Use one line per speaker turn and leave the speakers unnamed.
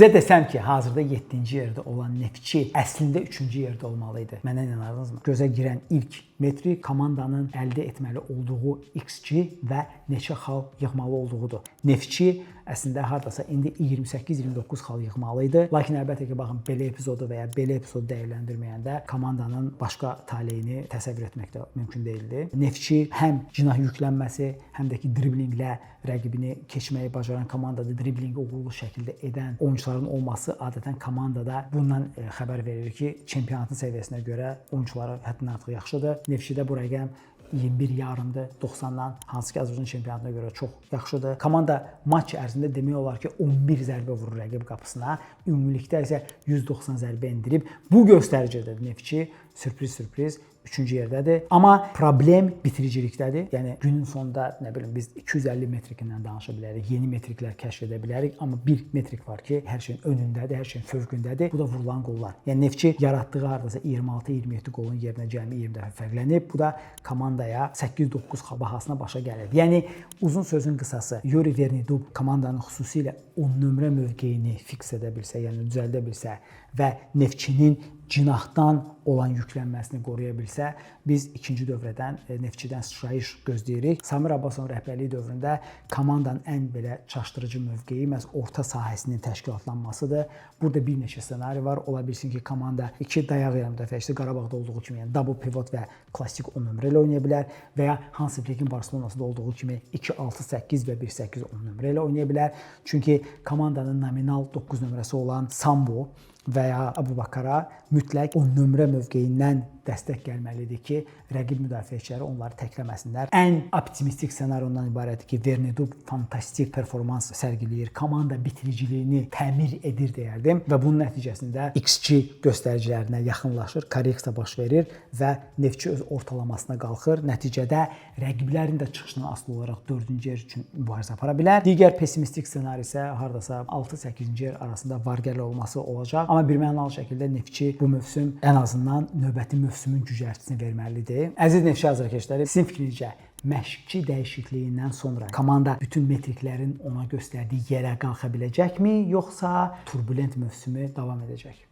Sizə desəm ki, hazırda 7-ci yerdə olan Neftçi əslində 3-cü yerdə olmalı idi. Mənə inanardınızmı? Gözə girən ilk metrik komandanın əldə etməli olduğu XG və neçə xal yığmalı olduğudur. Neftçi əslində hardasa indi 28-29 xal yığmalı idi. Lakin əlbəttə ki, baxın, belə epizodu və ya belə epizodu dəyərləndirməyəndə komandanın başqa taleyini təsəvvür etmək də mümkün deyildi. Neftçi həm cinah yüklənməsi, həm də ki, driblinglə rəqibini keçməyi bacaran komandadır. Driblinqi uğurlu şəkildə edən oyunçuların olması adətən komandada bundan xəbər verir ki, çempionatın səviyyəsinə görə oyunçuları həddindən artıq yaxşıdır. Neftçidə bu rəqəm 21 yarımdır 90-dan, hansı ki Azərbaycan çempionatına görə çox yaxşıdır. Komanda maç ərzində demək olar ki 11 zərbə vurur rəqib qapısına. Ümumilikdə isə 190 zərbə endirib. Bu göstəricədə Neftçi sürpriz 3-cü yerdədir. Amma problem bitiricilikdədir. Yəni günün sonunda nə bilim biz 250 metrikindən danışa bilərik, yeni metriklər kəşf edə bilərik, amma bir metrik var ki, hər şeyin önündədir, hər şeyin fövqündədir. Bu da vurulan qollar. Yəni Neftçi yaratdığı hardasa 26-27 qolun yerinə cəmi 20 dəfə fərqlənib. Bu da komandaya 8-9 xal bahasına başa gəlir. Yəni uzun sözün qısası, Yuri Vernidub komandanın xüsusilə 10 nömrə mövqeyini fiks edə bilsə, yəni düzəldə bilsə və Neftçinin cinahdan olan yüklənməsini qoruya bilsə, biz ikinci dövrədən Neftçidən sıçrayış gözləyirik. Samir Abbasovun rəhbərliyi dövründə komandanın ən belə çaşdırıcı mövqeyi məhz orta sahəsinin təşkilatlanmasıdır. Burada bir neçə ssenari var. Ola bilsin ki, komanda iki dayaq ilə müdafiəçisi Qarabağda olduğu kimi, yəni double pivot və klassik 10 nömrə ilə oynaya bilər və ya Hansi Flikin Barselonasında olduğu kimi 2-6-8 və 1-8-10 nömrə ilə oynaya bilər. Çünki komandanın nominal 9 nömrəsi olan Sambo və ya Abubakara mütləq 10 nömrə mövqeyindən dəstək gəlməlidir ki, rəqib müdafiəçiləri onları təkləməsinlər. Ən optimistik ssenari ondan ibarətdir ki, Vernidub fantastik performans sərgiləyir, komanda bitiriciliyini təmir edir deyərdim və bunun nəticəsində XG göstəricilərinə yaxınlaşır, korreksiya baş verir və Neftçi öz ortalamasına qalxır. Nəticədə rəqiblərin də çıxışından asılı olaraq 4-cü yer üçün mübarizə apara bilər. Digər pessimistik ssenari isə hardasa 6-8-ci yer arasında vargəl olması olacaq. Amma birmənalı şəkildə Neftçi bu mövsüm ən azından növbəti mövsümün gücərtisini verməlidir. Əziz Neftçi azarkeşləri, sizin fikrincə məşqçi dəyişikliyindən sonra komanda bütün metriklərin ona göstərdiyi yerə qalxa biləcəkmi, yoxsa turbulent mövsümü davam edəcək?